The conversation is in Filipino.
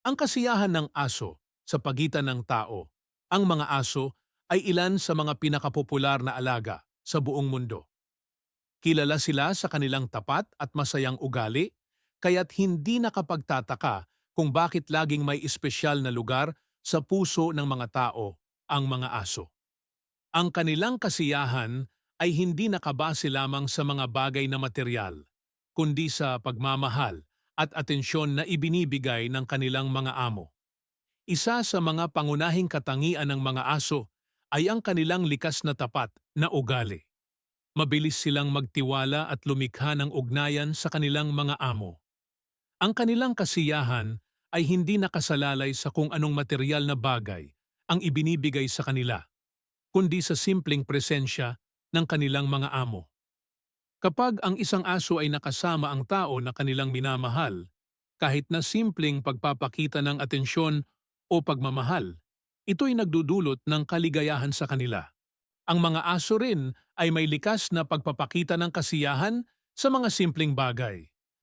Ang kasiyahan ng aso sa pagitan ng tao. Ang mga aso ay ilan sa mga pinakapopular na alaga sa buong mundo. Kilala sila sa kanilang tapat at masayang ugali, kaya't hindi nakapagtataka kung bakit laging may espesyal na lugar sa puso ng mga tao ang mga aso. Ang kanilang kasiyahan ay hindi nakabase lamang sa mga bagay na materyal, kundi sa pagmamahal at atensyon na ibinibigay ng kanilang mga amo. Isa sa mga pangunahing katangian ng mga aso ay ang kanilang likas na tapat na ugali. Mabilis silang magtiwala at lumikha ng ugnayan sa kanilang mga amo. Ang kanilang kasiyahan ay hindi nakasalalay sa kung anong materyal na bagay ang ibinibigay sa kanila, kundi sa simpleng presensya ng kanilang mga amo. Kapag ang isang aso ay nakasama ang tao na kanilang minamahal, kahit na simpleng pagpapakita ng atensyon o pagmamahal, ito'y nagdudulot ng kaligayahan sa kanila. Ang mga aso rin ay may likas na pagpapakita ng kasiyahan sa mga simpleng bagay.